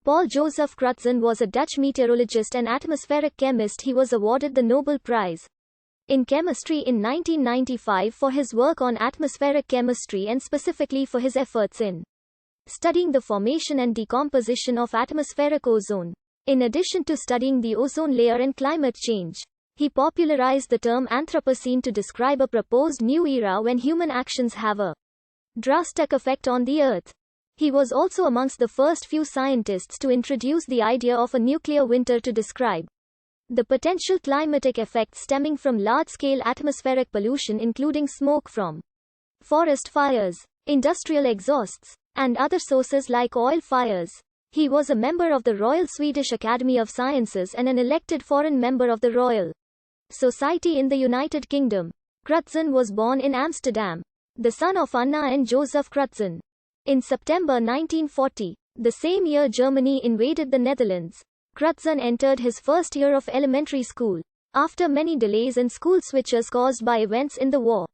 Paul Joseph Crutzen was a Dutch meteorologist and atmospheric chemist. He was awarded the Nobel Prize in Chemistry in 1995 for his work on atmospheric chemistry and specifically for his efforts in studying the formation and decomposition of atmospheric ozone. In addition to studying the ozone layer and climate change, he popularized the term Anthropocene to describe a proposed new era when human actions have a drastic effect on the Earth. He was also amongst the first few scientists to introduce the idea of a nuclear winter to describe the potential climatic effects stemming from large-scale atmospheric pollution, including smoke from forest fires, industrial exhausts, and other sources like oil fires. He was a member of the Royal Swedish Academy of Sciences and an elected foreign member of the Royal Society in the United Kingdom. Crutzen was born in Amsterdam, the son of Anna and Joseph Crutzen. In September 1940, the same year Germany invaded the Netherlands, Crutzen entered his first year of elementary school. After many delays and school switches caused by events in the war,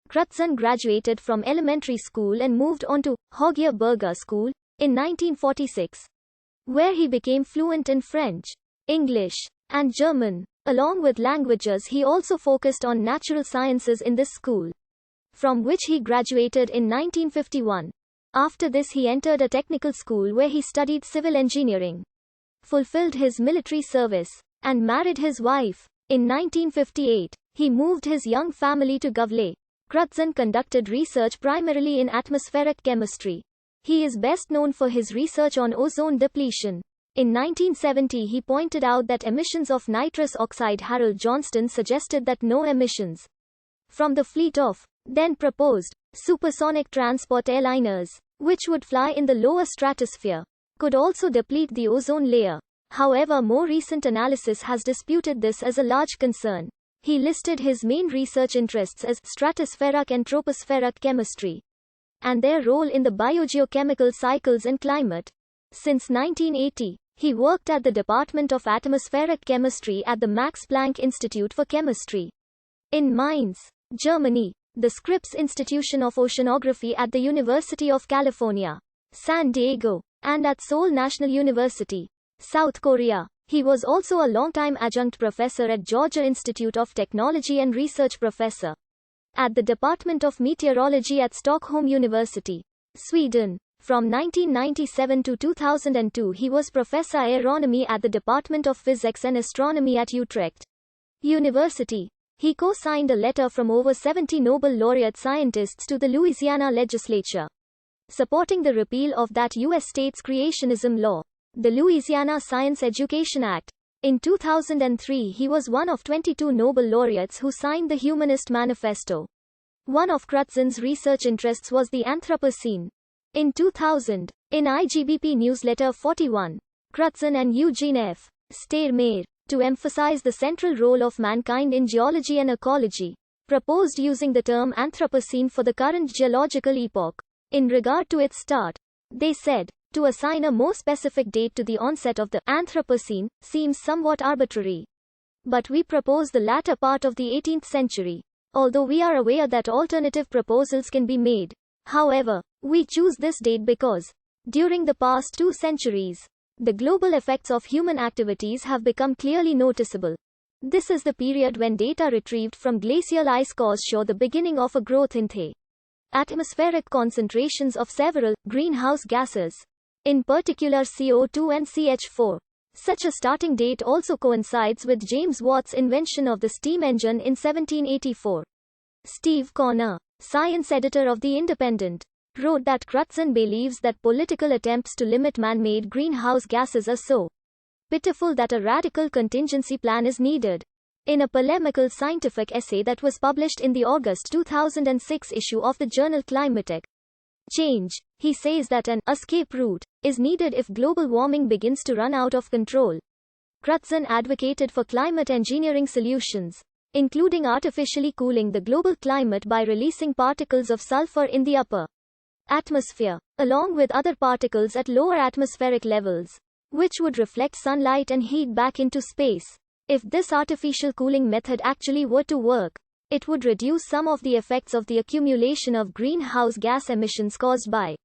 Crutzen graduated from elementary school and moved on to Hogeberger School in 1946, where he became fluent in French, English, and German. Along with languages, he also focused on natural sciences in this school, from which he graduated in 1951. After this he entered a technical school where he studied civil engineering, fulfilled his military service, and married his wife. In 1958, he moved his young family to Gavle. Crutzen conducted research primarily in atmospheric chemistry. He is best known for his research on ozone depletion. In 1970 he pointed out that emissions of nitrous oxide. Harold Johnston suggested that no emissions from the fleet of then proposed supersonic transport airliners, which would fly in the lower stratosphere, could also deplete the ozone layer. However, more recent analysis has disputed this as a large concern. He listed his main research interests as stratospheric and tropospheric chemistry, and their role in the biogeochemical cycles and climate. Since 1980, he worked at the Department of Atmospheric Chemistry at the Max Planck Institute for Chemistry in Mainz, Germany, the Scripps Institution of Oceanography at the University of California, San Diego, and at Seoul National University, South Korea. He was also a longtime adjunct professor at Georgia Institute of Technology and research professor at the Department of Meteorology at Stockholm University, Sweden. From 1997 to 2002 he was professor aeronomy at the Department of Physics and Astronomy at Utrecht University. He co-signed a letter from over 70 Nobel laureate scientists to the Louisiana legislature, supporting the repeal of that U.S. state's creationism law, the Louisiana Science Education Act. In 2003 he was one of 22 Nobel laureates who signed the Humanist Manifesto. One of Crutzen's research interests was the Anthropocene. In 2000, in IGBP Newsletter 41, Crutzen and Eugene F. Steyr-Meyer, to emphasize the central role of mankind in geology and ecology, proposed using the term Anthropocene for the current geological epoch. In regard to its start, they said, to assign a more specific date to the onset of the Anthropocene seems somewhat arbitrary. But we propose the latter part of the 18th century, although we are aware that alternative proposals can be made. However, we choose this date because, during the past 2 centuries, the global effects of human activities have become clearly noticeable. This is the period when data retrieved from glacial ice cores show the beginning of a growth in the atmospheric concentrations of several greenhouse gases, in particular CO2 and CH4. Such a starting date also coincides with James Watt's invention of the steam engine in 1784. Steve Corner, science editor of The Independent, wrote that Crutzen believes that political attempts to limit man-made greenhouse gases are so pitiful that a radical contingency plan is needed. In a polemical scientific essay that was published in the August 2006 issue of the journal Climatic Change, he says that an escape route is needed if global warming begins to run out of control. Crutzen advocated for climate engineering solutions, including artificially cooling the global climate by releasing particles of sulfur in the upper atmosphere, along with other particles at lower atmospheric levels, which would reflect sunlight and heat back into space. If this artificial cooling method actually were to work, it would reduce some of the effects of the accumulation of greenhouse gas emissions caused by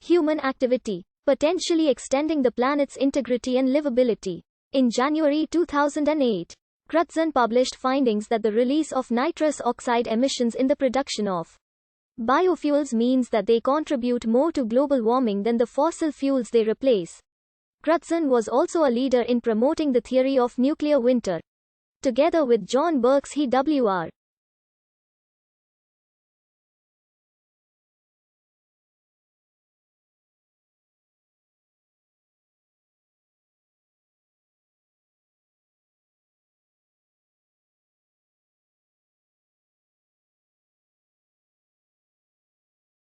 human activity, potentially extending the planet's integrity and livability. In January 2008, Crutzen published findings that the release of nitrous oxide emissions in the production of biofuels means that they contribute more to global warming than the fossil fuels they replace. Crutzen was also a leader in promoting the theory of nuclear winter. Together with John Birks he Wr.